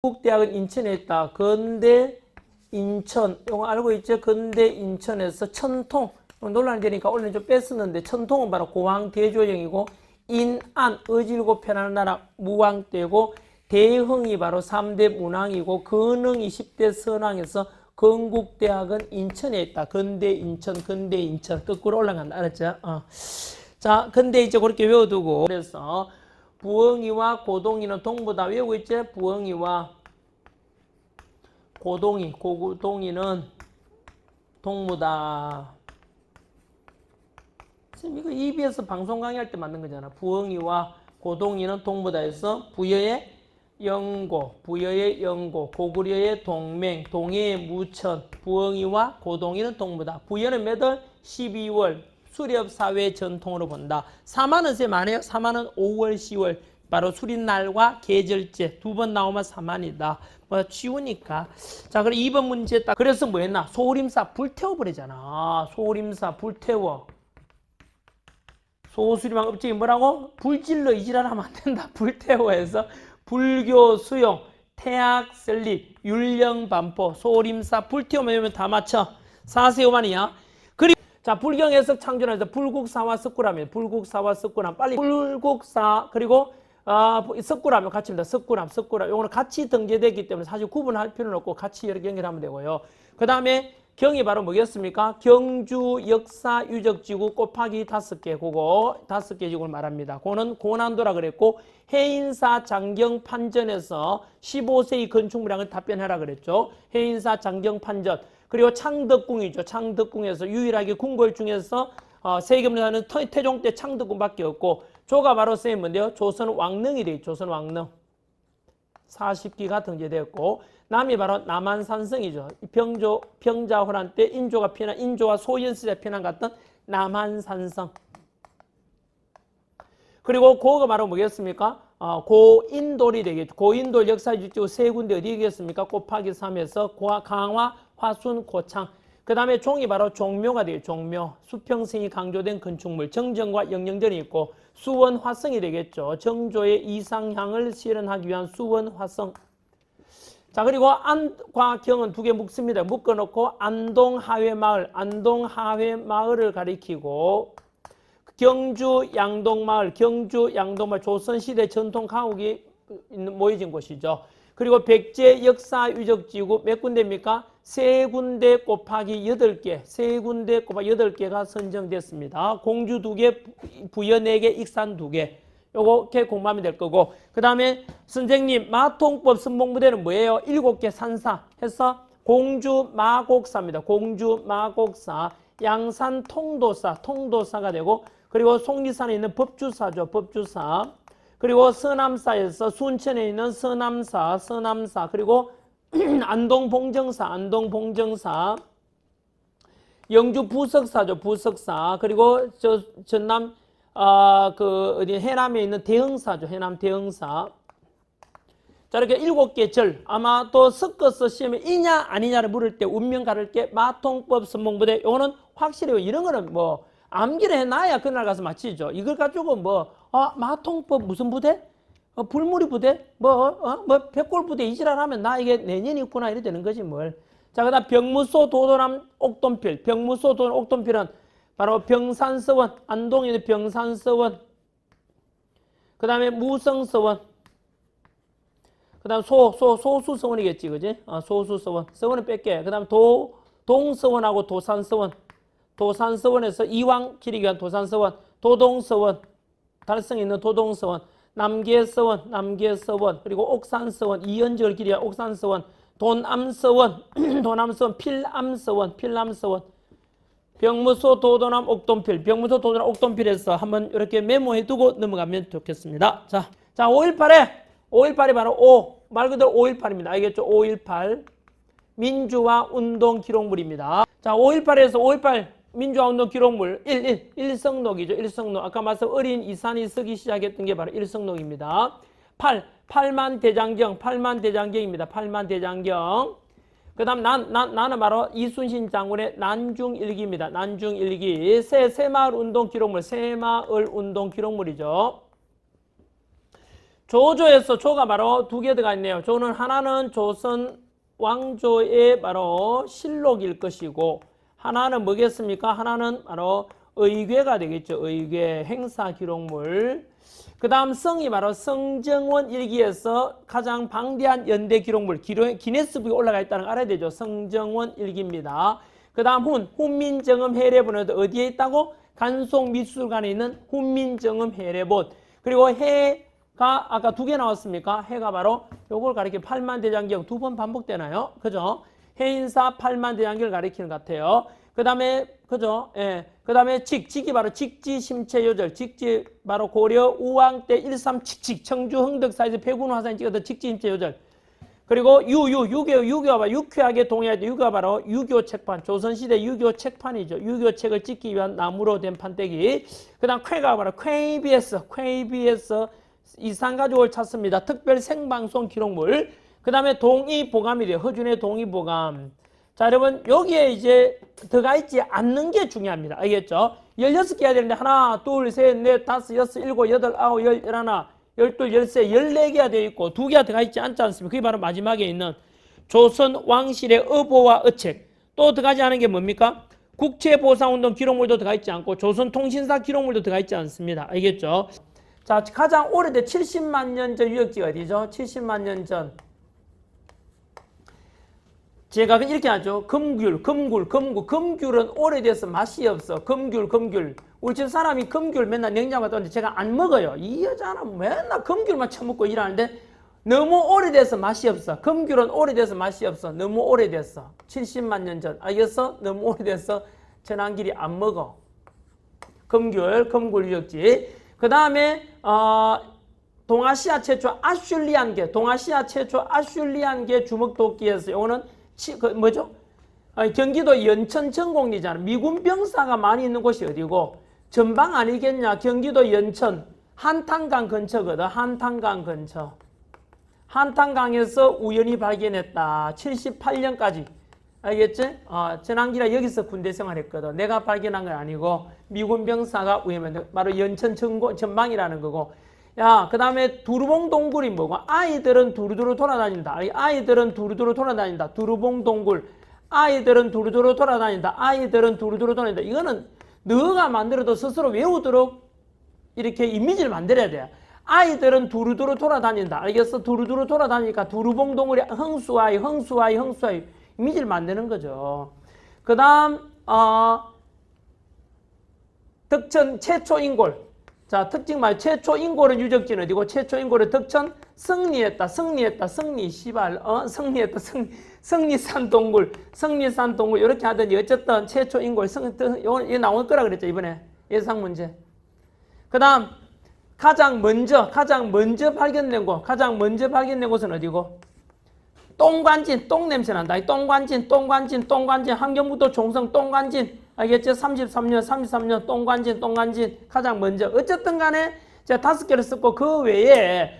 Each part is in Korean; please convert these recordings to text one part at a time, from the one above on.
건국대학은 인천에 있다. 건대 인천, 이거 알고 있죠? 건대 인천에서 천통, 논란이 되니까 원래 좀 뺐었는데, 천통은 바로 고왕 대조영이고, 인안, 어질고 편안한 나라 무왕대고, 대흥이 바로 3대 문왕이고, 건흥이 10대 선왕에서 건국대학은 인천에 있다. 건대 인천, 건대 인천. 거꾸로 올라간다. 알았죠? 자, 근데 이제 그렇게 외워두고, 그래서 부엉이와 고동이는 동부다. 외우고 있지? 부엉이와 고동이는 동무다. 선생님, 이거 EBS 방송 강의할 때 만든 거잖아. 부엉이와 고동이는 동무다 해서 부여의 영고, 고구려의 동맹, 동해의 무천, 부엉이와 고동이는 동무다. 부여는 몇 월? 12월. 수렵사회 전통으로 본다. 사마는 쌤 안 해요? 사마는 5월, 10월. 바로 수린날과 계절제 두 번 나오면 사만이다. 뭐 쉬우니까. 자, 그럼 2번 문제 딱. 그래서 뭐 했나? 소림사 불태워버리잖아. 소림사 불태워. 소수림한 업적이 뭐라고? 불질러 이지랄하면 안 된다. 불태워해서 불교 수용, 태학 설립, 율령 반포, 소림사 불태우면 다 맞춰. 4세5만이야. 그리고 자, 불경 해석 창조해서 불국사와 석굴암이에요. 불국사와 석굴암. 빨리 불국사 그리고 석굴암 같이입니다. 석굴암. 요거는 같이 등재되기 때문에 사실 구분할 필요는 없고 같이 이렇게 연결하면 되고요. 그 다음에 경이 바로 뭐겠습니까? 경주 역사 유적지구 곱하기 5개. 그거 5개 지구를 말합니다. 그거는 고난도라 그랬고, 해인사 장경 판전에서 15세기 건축물량을 답변해라 그랬죠. 해인사 장경 판전. 그리고 창덕궁이죠. 창덕궁에서 유일하게 궁궐 중에서 세계문화는 태종 때 창덕궁밖에 없고, 조가 바로 쌤 뭔데요? 조선 왕릉이 돼요. 조선 왕릉. 40기가 등재되었고, 남이 바로 남한산성이죠. 병자호란 때 인조와 소현시대 피난 갔던 남한산성. 그리고 고가 바로 뭐겠습니까? 고인돌이 되겠죠. 고인돌 역사유적지구 세 군데 어디겠습니까? 곱하기 3에서 강화, 화순, 고창. 그 다음에 종이 바로 종묘가 돼요. 종묘. 수평성이 강조된 건축물. 정정과 영영전이 있고, 수원 화성이 되겠죠. 정조의 이상향을 실현하기 위한 수원 화성. 자, 그리고 안과 경은 두 개 묶습니다. 묶어놓고 안동하회마을을 가리키고, 경주 양동마을 조선시대 전통 가옥이 모여진 곳이죠. 그리고 백제 역사 유적지구 몇 군데입니까? 3군데 곱하기 8개. 3군데 곱하기 8개가 선정됐습니다. 공주 2개, 부여 4개, 익산 2개. 요렇게 공부하면 될 거고. 그 다음에 선생님, 마통법 선봉부대는 뭐예요? 7개 산사 해서 공주 마곡사입니다. 공주 마곡사. 양산 통도사가 되고, 그리고 속리산에 있는 법주사죠. 법주사. 그리고 서남사에서 순천에 있는 서남사. 그리고 안동봉정사. 영주 부석사죠. 부석사. 그리고 전남 해남에 있는 대흥사죠. 해남 대흥사. 자, 이렇게 7개 절. 아마 또 섞어서 시험에 이냐 아니냐를 물을 때 운명 가를 게 마통법 선봉부대. 요거는 확실해요. 이런 거는 뭐 암기를 해놔야 그날 가서 맞히죠. 이걸 가지고 마통법 무슨 부대? 불무리 부대? 백골 부대 이지랄 하면 나 이게 내년이 있구나 이래 되는 거지 뭘. 자, 그 다음 병무소 도도남 옥돈필. 옥돈필은 바로 병산서원. 안동에 있는 병산서원. 그 다음에 무성서원. 그 다음 소수서원이겠지, 그지? 소수서원. 서원은 뺄게. 그 다음 동서원하고 도산서원. 도산서원에서 이왕 기리기 위한 도산서원. 도동서원. 달성에 있는 도동서원. 남계서원. 그리고 옥산서원. 이연직을 기리기 위한 옥산서원. 돈암서원. 필암서원. 병무소 도도남 옥돈필에서 한번 이렇게 메모해 두고 넘어가면 좋겠습니다. 자, 5.18에 바로 말 그대로 5.18입니다. 알겠죠? 5.18 민주화 운동 기록물입니다. 자, 5.18에서 5.18 민주화 운동 기록물 1성록이죠. 1성록. 아까 말씀 어린 이산이 서기 시작했던 게 바로 1성록입니다. 8만 대장경입니다. 8만 대장경. 그 다음 나는 바로 이순신 장군의 난중일기입니다. 난중일기. 새마을 운동 기록물이죠. 조조에서 조가 바로 두 개 들어가 있네요. 조는 하나는 조선 왕조의 바로 실록일 것이고 하나는 뭐겠습니까? 하나는 바로 의궤가 되겠죠. 의궤 행사 기록물. 그 다음 성이 바로 성정원 일기에서 가장 방대한 연대 기록물 기네스북에 올라가 있다는 걸 알아야 되죠. 성정원 일기입니다. 그 다음 훈민정음 해례본은 어디에 있다고? 간송미술관에 있는 훈민정음 해례본. 그리고 해가 아까 두 개 나왔습니까? 해가 바로 요걸 가리켜 팔만대장경 두 번 반복되나요? 그죠? 해인사 팔만대장경을 가리키는 것 같아요. 그 다음에 그죠? 예. 그 다음에 직이 바로 직지심체요절. 직지 바로 고려 우왕 때 13칙칙 청주 흥덕 사이에서 폐군 화산이 찍었던 직지심체요절. 그리고 유교가 바로 유쾌하게 동의하죠. 유교가 바로 유교 책판, 조선시대 유교 책판이죠. 유교 책을 찍기 위한 나무로 된 판때기. 그 다음 쾌가 바로 KBS 이산가족을 찾습니다. 특별 생방송 기록물. 그 다음에 동의보감이 돼요. 허준의 동의보감. 자, 여러분, 여기에 이제 들어가 있지 않는 게 중요합니다. 알겠죠? 16개 해야 되는데, 하나, 둘, 셋, 넷, 다섯, 여섯, 일곱, 여덟, 아홉, 열, 열하나, 열둘, 열세, 14개가 되어 있고, 2개가 들어가 있지 않지 않습니까? 그게 바로 마지막에 있는 조선 왕실의 의보와 의책. 또 들어가지 않은 게 뭡니까? 국채보상운동 기록물도 들어가 있지 않고, 조선통신사 기록물도 들어가 있지 않습니다. 알겠죠? 자, 가장 오래된 70만 년 전 유적지가 어디죠? 70만 년 전. 제가 이렇게 하죠. 금귤은 오래돼서 맛이 없어. 금귤. 우리 집 사람이 금귤 맨날 냉장고에 넣는데 제가 안 먹어요. 이 여자는 맨날 금귤만 처먹고 일하는데 너무 오래돼서 맛이 없어. 금귤은 오래돼서 맛이 없어. 너무 오래됐어. 70만 년 전. 알겠어? 너무 오래돼서 전환길이 안 먹어. 금귤 유적지. 그 다음에 동아시아 최초 아슐리안계 주먹도끼에서 이거는 뭐죠? 경기도 연천 전곡리잖아. 미군 병사가 많이 있는 곳이 어디고? 전방 아니겠냐? 경기도 연천 한탄강 근처거든. 한탄강 근처. 한탄강에서 우연히 발견했다. 78년까지. 알겠지? 전환기라 여기서 군대 생활했거든. 내가 발견한 건 아니고 미군 병사가 우연히 바로 연천 전방이라는 거고. 야, 그 다음에 두루봉 동굴이 뭐고? 아이들은 두루두루 돌아다닌다. 두루봉 동굴. 아이들은 두루두루 돌아다닌다. 이거는 너가 만들어도 스스로 외우도록 이렇게 이미지를 만들어야 돼. 아이들은 두루두루 돌아다닌다. 알겠어? 두루두루 돌아다니니까 두루봉 동굴이 흥수아이. 이미지를 만드는 거죠. 그 다음, 덕천 최초인골. 자, 특징 말 최초 인골은 유적지는 어디고? 최초 인골은 덕천 승리했다. 승리산 동굴 이렇게 하든지 어쨌든 최초 인골 이거 나올 거라 그랬죠 이번에 예상 문제. 그다음 가장 먼저 발견된 곳은 어디고? 똥관진, 똥 냄새 난다. 똥관진, 함경북도 종성 똥관진. 알겠죠? 33년 똥관진 가장 먼저. 어쨌든 간에 제가 5개를 썼고 그 외에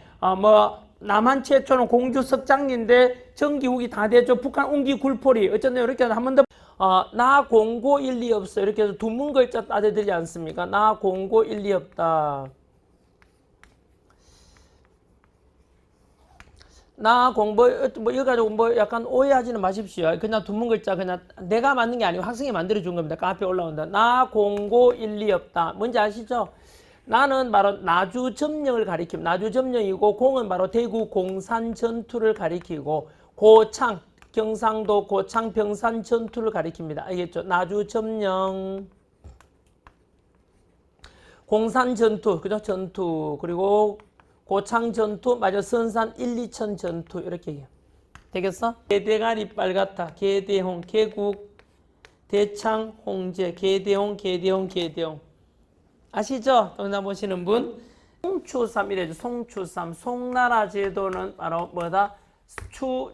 남한 최초는 공주 석장리인데 전기후기 다 되죠. 북한 웅기 굴포리. 어쨌든 이렇게 한 번 더 나 공고 일리 없어. 이렇게 해서 두 문글자 따져드리지 않습니까? 나 공고 일리 없다. 나 공부 이거 가지고 약간 오해하지는 마십시오. 그냥 두 문글자 그냥 내가 만든 게 아니고 학생이 만들어 준 겁니다. 카페에 올라온다. 나 공고 일리 없다. 뭔지 아시죠? 나는 바로 나주 점령을 가리킵니다. 나주 점령이고 공은 바로 대구 공산 전투를 가리키고 고창 경상도 고창 병산 전투를 가리킵니다. 알겠죠? 나주 점령 공산 전투 그죠? 전투 그리고 고창 전투, 맞아, 선산 1, 2천 전투, 이렇게 얘기해. 되겠어? 개대가리 빨갛다. 개대홍, 개국, 대창, 홍제, 개대홍. 아시죠? 정답 보시는 분? 송추삼이래죠. 송추삼. 송나라 제도는 바로 뭐다?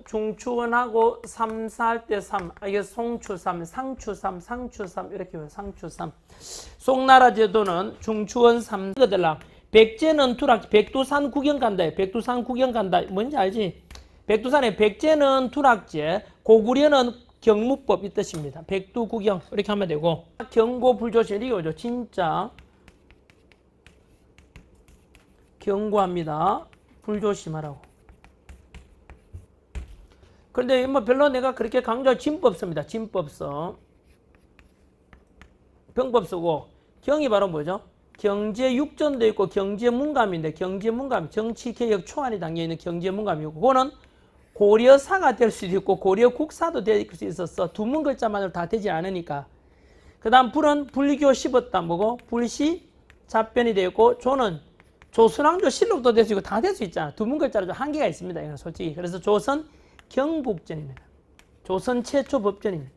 중추원하고 삼사할 때 삼. 이게 송추삼, 상추삼, 이렇게 해요. 상추삼. 송나라 제도는 중추원 삼거들라. 백제는 투락, 백두산 구경 간다. 뭔지 알지? 백두산에 백제는 투락제, 고구려는 경무법 이 뜻입니다. 백두 구경 이렇게 하면 되고 경고 불조심 이게 오죠. 진짜 경고합니다. 불조심하라고. 그런데 뭐 별로 내가 그렇게 강조할 진법서입니다. 진법서. 병법서고 경이 바로 뭐죠? 경제육전도 있고 경제문감인데 경제문감, 정치개혁 초안이 담겨있는 경제문감이고 그거는 고려사가 될 수도 있고 고려국사도 될 수 있었어. 두 문글자만으로 다 되지 않으니까. 그 다음 불은 불교 씹었다 뭐고 불시 잡변이 되고 조는 조선왕조 실록도 될 수 있고 다 될 수 있잖아. 두 문글자로 좀 한계가 있습니다. 이건 솔직히. 그래서 조선 경국전입니다. 조선 최초 법전입니다.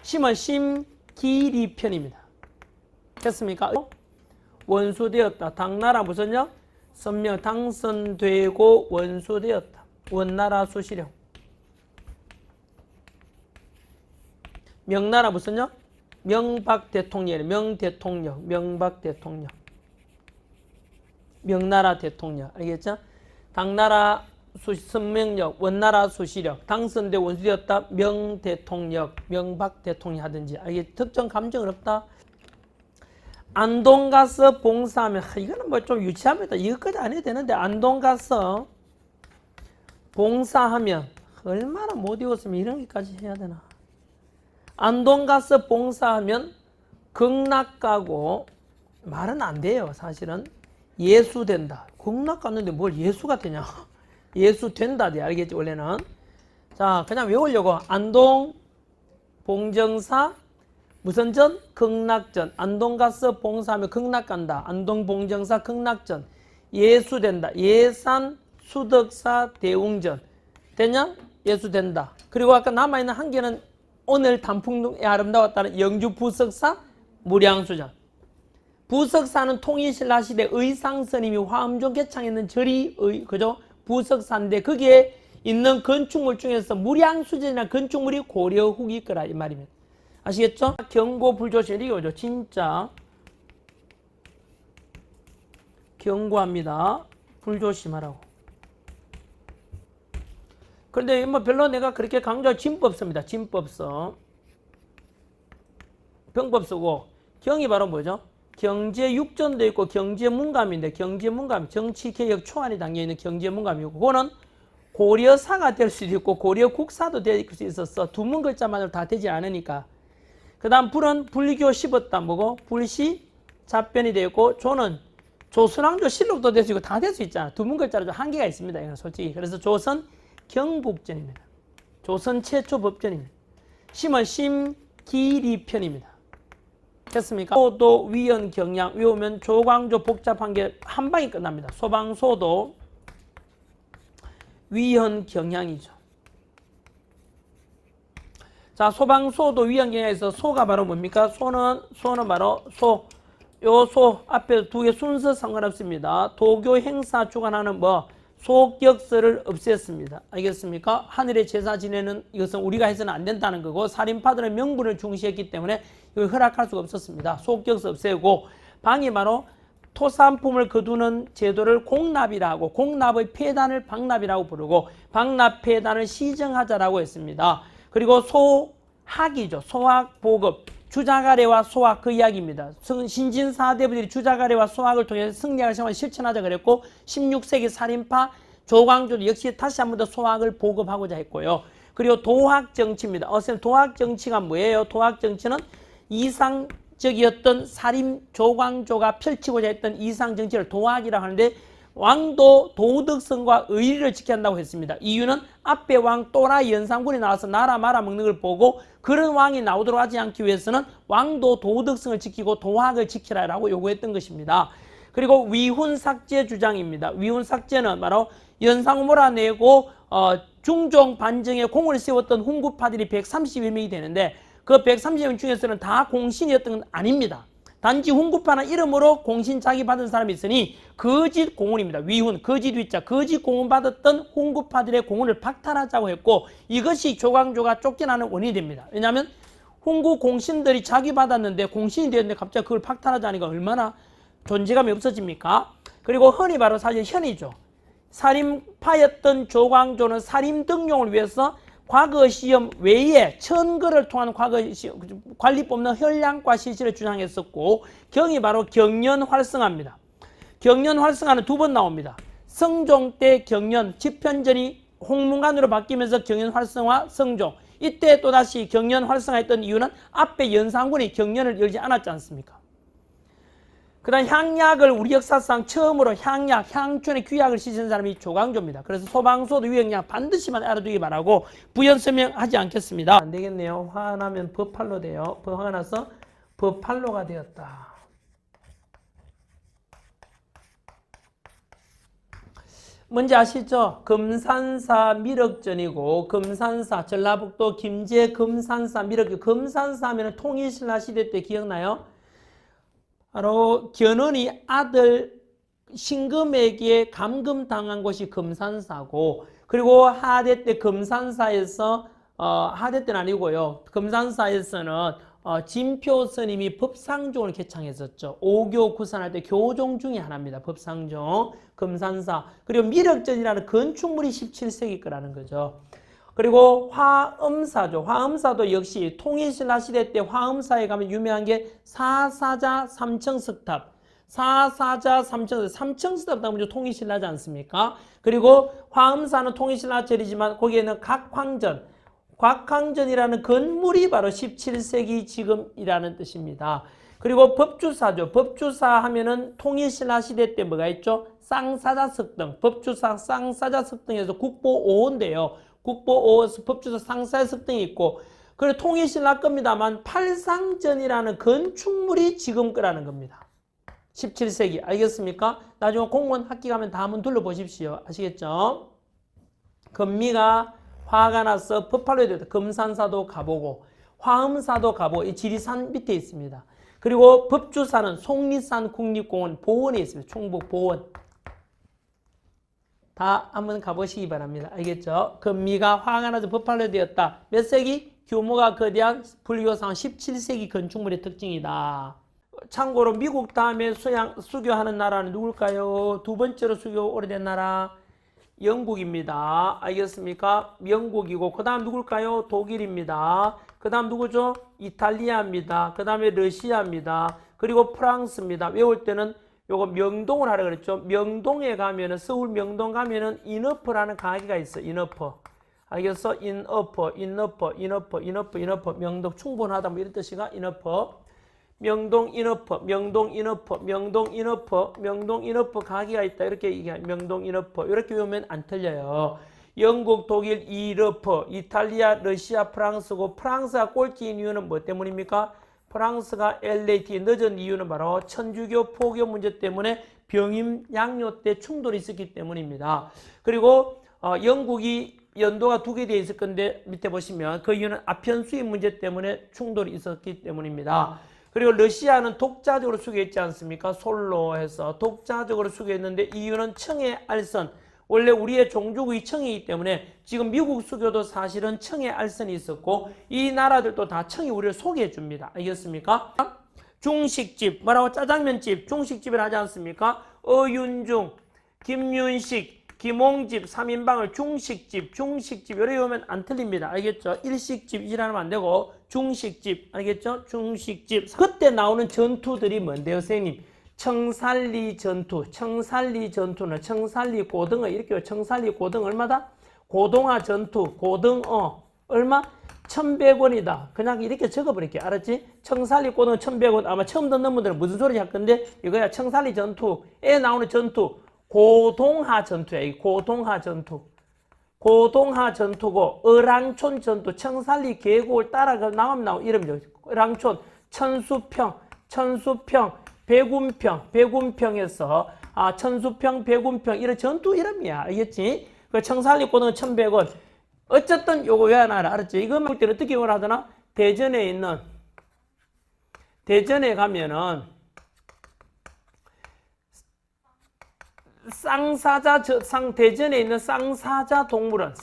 심은 심기리편입니다. 됐습니까? 원수되었다. 당나라 무슨요? 선명 당선되고 원수되었다. 원나라 수시령. 명나라 무슨요? 명박대통령. 명대통령. 명박대통령. 명나라 대통령. 알겠죠? 당나라 선명력, 원나라 수시력, 당선돼 원수되었다. 명대통령, 명박대통령 하든지. 알겠죠? 특정 감정은 없다. 안동 가서 봉사하면 이거는 뭐 좀 유치합니다. 이것까지 안 해도 되는데 안동 가서 봉사하면 얼마나 못 외웠으면 이런 게까지 해야 되나. 안동 가서 봉사하면 극락 가고 말은 안 돼요. 사실은 예수 된다. 극락 갔는데 뭘 예수가 되냐. 예수 된다 돼. 알겠지 원래는. 자 그냥 외우려고. 안동 봉정사 무슨 전? 극락전. 안동 가서 봉사하면 극락 간다. 안동 봉정사 극락전. 예수 된다. 예산 수덕사 대웅전. 되냐? 예수 된다. 그리고 아까 남아있는 한 개는 오늘 단풍에 아름다웠다는 영주 부석사 무량수전. 부석사는 통일신라 시대 의상스님이 화엄종 개창했는 절이 그죠? 부석사인데 거기에 있는 건축물 중에서 무량수전이라는 건축물이 고려 후기 거라 이 말입니다. 아시겠죠? 경고 불조심. 이게 뭐죠? 진짜 경고합니다. 불조심하라고. 그런데 뭐 별로 내가 그렇게 강조할 진법서입니다. 진법서. 병법서고 경이 바로 뭐죠? 경제육전도 있고 경제문감인데 경제문감, 정치개혁 초안이 담겨있는 경제문감이고 그거는 고려사가 될 수도 있고 고려국사도 될 수 있었어. 두 문글자만으로 다 되지 않으니까. 그 다음 불은 불교 씹었다 뭐고 불시 잡변이 되고 조는 조선왕조 실록도 될 수 있고 다 될 수 있잖아. 두 문글자로 좀 한계가 있습니다. 이건 솔직히. 그래서 조선 경국전입니다. 조선 최초 법전입니다. 심은 심기리편입니다. 됐습니까? 소도 위헌 경향 외우면 조광조 복잡한 게 한 방에 끝납니다. 소방소도 위헌 경향이죠. 자, 소방소도 위헌 경향에서 소가 바로 뭡니까? 소는 바로 요 소 앞에 두 개 순서 상관없습니다. 도교 행사 주관하는 뭐 소격서를 없앴습니다. 알겠습니까? 하늘의 제사 지내는 이것은 우리가 해서는 안 된다는 거고 살인파들은 명분을 중시했기 때문에 이걸 허락할 수가 없었습니다. 소격서 없애고 방이 바로 토산품을 거두는 제도를 공납이라고 공납의 폐단을 방납이라고 부르고 방납 폐단을 시정하자라고 했습니다. 그리고 소학이죠. 소학 보급. 주자가래와 소학 그 이야기입니다. 신진사대부들이 주자가래와 소학을 통해서 승리할 생활을 실천하자 그랬고 16세기 살인파 조광조도 역시 다시 한 번 더 소학을 보급하고자 했고요. 그리고 도학정치입니다. 선생님 도학정치가 뭐예요? 도학정치는 이상적이었던 살인 조광조가 펼치고자 했던 이상정치를 도학이라고 하는데 왕도 도덕성과 의리를 지켜야 한다고 했습니다. 이유는 앞에 왕 또라이 연산군이 나와서 나라 말아먹는 걸 보고 그런 왕이 나오도록 하지 않기 위해서는 왕도 도덕성을 지키고 도학을 지키라라고 요구했던 것입니다. 그리고 위훈삭제 주장입니다. 위훈삭제는 바로 연산군 몰아내고 중종 반정에 공을 세웠던 훈구파들이 131명이 되는데 그 130명 중에서는 다 공신이었던 건 아닙니다. 단지 훈구파나 이름으로 공신 자기 받은 사람이 있으니 거짓 공훈입니다. 위훈, 거짓 위자, 거짓 공훈 받았던 훈구파들의 공훈을 박탈하자고 했고 이것이 조광조가 쫓겨나는 원인이 됩니다. 왜냐하면 훈구 공신들이 자기 받았는데 공신이 되었는데 갑자기 그걸 박탈하자니까 얼마나 존재감이 없어집니까? 그리고 헌이 바로 사실 현이죠. 살인파였던 조광조는 살인 등용을 위해서 과거 시험 외에 천거를 통한 과거 시험, 관리 뽑는 현량과 실시를 주장했었고 경이 바로 경연 활성화입니다. 경연 활성화는 두 번 나옵니다. 성종 때 경연, 집현전이 홍문관으로 바뀌면서 경연 활성화, 성종. 이때 또다시 경연 활성화했던 이유는 앞에 연산군이 경연을 열지 않았지 않습니까? 그 다음 향약을 우리 역사상 처음으로 향약, 향촌의 귀약을 시킨 사람이 조광조입니다. 그래서 소방소도 유행약 반드시만 알아두기 바라고 부연 설명하지 않겠습니다. 안 되겠네요. 화가 나면 버팔로 돼요. 화가 나서 버팔로가 되었다. 뭔지 아시죠? 금산사 미륵전이고 금산사 전라북도 김제 금산사 미륵. 금산사 하면 통일신라 시대 때 기억나요? 바로 견훤이 아들 신금에게 감금당한 곳이 금산사고, 그리고 하대 때 금산사에서 하대 때는 아니고요. 금산사에서는 진표 스님이 법상종을 개창했었죠. 오교 구산할 때 교종 중에 하나입니다. 법상종, 금산사. 그리고 미륵전이라는 건축물이 17세기 거라는 거죠. 그리고 화엄사죠. 화엄사도 역시 통일신라 시대 때 화엄사에 가면 유명한 게 사사자 삼청석탑. 사사자 삼청석탑. 삼청석탑 나오면 통일신라지 않습니까? 그리고 화엄사는 통일신라 절이지만 거기에는 각황전. 곽황전이라는 건물이 바로 17세기 지금이라는 뜻입니다. 그리고 법주사죠. 법주사 하면은 통일신라 시대 때 뭐가 있죠? 쌍사자석등. 법주사 쌍사자석등에서 국보 5호인데요. 국보 5호에서 법주사 쌍사자석등이 있고, 그리고 통일신라 겁니다만 팔상전이라는 건축물이 지금 거라는 겁니다. 17세기. 알겠습니까? 나중에 공무원 학기 가면 다 한번 둘러보십시오. 아시겠죠? 금미가 화가 나서 버팔로에 대해서 금산사도 가보고 화엄사도 가보고 이 지리산 밑에 있습니다. 그리고 법주사는 속리산 국립공원 보원에 있습니다. 충북 보원. 다 한번 가보시기 바랍니다. 알겠죠? 금미가 화가 나서 버팔로에 되었다. 몇 세기? 규모가 거대한 불교상 17세기 건축물의 특징이다. 참고로 미국 다음에 수교하는 나라는 누굴까요? 두 번째로 수교 오래된 나라 영국입니다. 알겠습니까? 영국이고, 그 다음 누굴까요? 독일입니다. 그 다음 누구죠? 이탈리아입니다. 그 다음에 러시아입니다. 그리고 프랑스입니다. 외울 때는 요거 명동을 하라 그랬죠. 명동에 가면은, 서울 명동 가면은 인어퍼라는 가게가 있어. 인어퍼. 알겠어? 인어퍼. 명동 충분하다 뭐 이런 뜻이가 인어퍼. 명동 인어퍼 가게가 있다. 이렇게 얘기하면 명동 인어퍼. 이렇게 외우면 안 틀려요. 영국, 독일, 이러퍼, 이탈리아, 러시아, 프랑스고, 프랑스가 꼴찌인 이유는 뭐 때문입니까? 프랑스가 LAT 늦은 이유는 바로 천주교 포교 문제 때문에 병임 양요 때 충돌이 있었기 때문입니다. 그리고 영국이 연도가 두 개 되어 있을 건데 밑에 보시면 그 이유는 아편 수입 문제 때문에 충돌이 있었기 때문입니다. 그리고 러시아는 독자적으로 수교했지 않습니까? 솔로 해서 독자적으로 수교했는데 이유는 청해 알선. 원래 우리의 종주국이 청이기 때문에 지금 미국 수교도 사실은 청해 알선이 있었고 이 나라들도 다 청이 우리를 소개해 줍니다. 알겠습니까? 중식집, 뭐라고? 짜장면집, 중식집을 하지 않습니까? 어윤중, 김윤식, 김홍집, 3인방을 중식집 이렇게 오면 안 틀립니다. 알겠죠? 일식집 이라면 안 되고 중식집, 알겠죠? 중식집. 그때 나오는 전투들이 뭔데요, 선생님? 청살리 전투는 청살리 고등어 이렇게 청살리 고등 얼마다? 고동화 전투, 고등어 얼마? 1,100원이다. 그냥 이렇게 적어버릴게요. 알았지? 청살리 고등어 1,100원. 아마 처음 듣는 분들은 무슨 소리 할 건데 이거야. 청살리 전투에 나오는 전투. 고동하 전투야. 고동하 전투고 어랑촌 전투. 청살리 계곡을 따라 나오면 이름이죠. 어랑촌, 천수평, 백운평에서 천수평, 백운평 이런 전투 이름이야. 알겠지? 그 청살리 고등어 1,100원. 어쨌든 요거 외워놔라. 알았지? 이거 볼 때는 어떻게 외워하더나? 대전에 가면은 대전에 있는 쌍사자 동물원.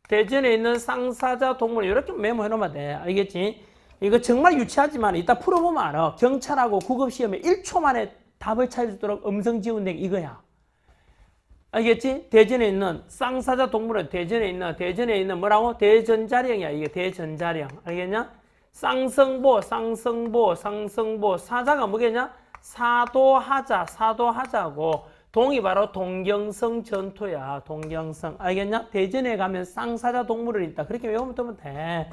대전에 있는 쌍사자 동물원. 이렇게 메모해 놓으면 돼. 알겠지? 이거 정말 유치하지만 이따 풀어보면 알아. 경찰하고 구급시험에 1초 만에 답을 찾을 음성 지원되기 이거야. 알겠지? 대전에 있는 쌍사자 동물원. 대전에 있는 뭐라고? 대전자령이야. 이게 대전자령. 알겠냐? 쌍성보. 사자가 뭐겠냐? 사도하자고. 동이 바로 동경성 전투야. 동경성. 알겠냐? 대전에 가면 쌍사자 동물원 있다. 그렇게 외우면 돼.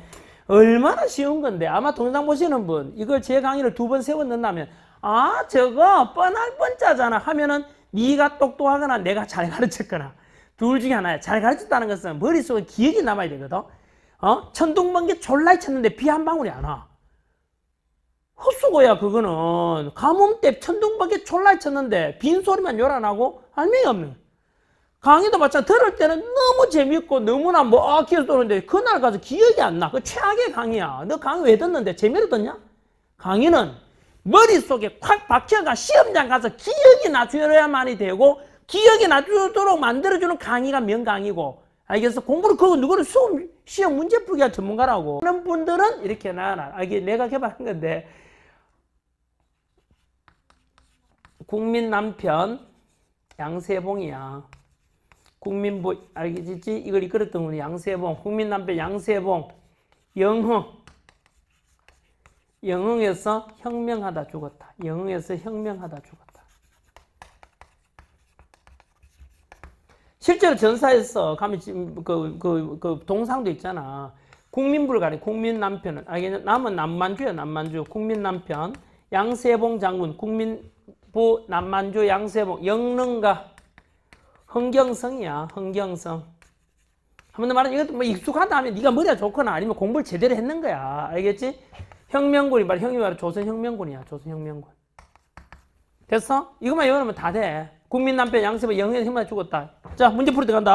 얼마나 쉬운 건데. 아마 동영상 보시는 분 이걸 제 강의를 2번 3번 넣는다면 아 저거 뻔할 뻔짜잖아 하면은 네가 똑똑하거나 내가 잘 가르쳤거나 둘 중에 하나야. 잘 가르쳤다는 것은 머릿속에 기억이 남아야 되거든. 천둥번개 졸라이 쳤는데 비 한 방울이 안 와. 헛수고야 그거는. 가뭄때 천둥번개 졸라이 쳤는데 빈소리만 요란하고 할매가 없는. 강의도 마찬가지. 들을 때는 너무 재밌고 너무나 기억 도는데 그날 가서 기억이 안 나. 그 최악의 강의야. 너 강의 왜 듣는데? 재미로 듣냐? 강의는 머릿속에 콱 박혀가 시험장 가서 기억이 나줘야만이 되고 기억이 나주도록 만들어주는 강의가 명강의고. 알겠어? 공부를 그거 누구를 시험 문제 풀기가 전문가라고. 그런 분들은 이렇게 나와라. 이게 내가 개발한 건데 국민 남편 양세봉이야. 국민부 알겠지? 이걸 이끌었던 분이 양세봉. 국민 남편 양세봉. 영흥에서 혁명하다 죽었다. 영흥에서 혁명하다 죽었다. 실제로 전사에서 가면 그 동상도 있잖아. 국민불가리 국민 남편은 알겠냐? 남은 남만주야. 남만주. 국민 남편 양세봉 장군. 국민부 남만주 양세봉. 영릉가 흥경성이야. 흥경성. 한 번 더 말하면 이것도 익숙하다 하면 네가 머리가 좋거나 아니면 공부를 제대로 했는 거야. 알겠지? 혁명군이 바로 형이 바로 조선혁명군이야. 조선혁명군. 됐어? 이것만 외우면 다 돼. 국민 남편 양세봉 영흥에서 혁명하다 죽었다. 자, 문제 풀이 들어간다.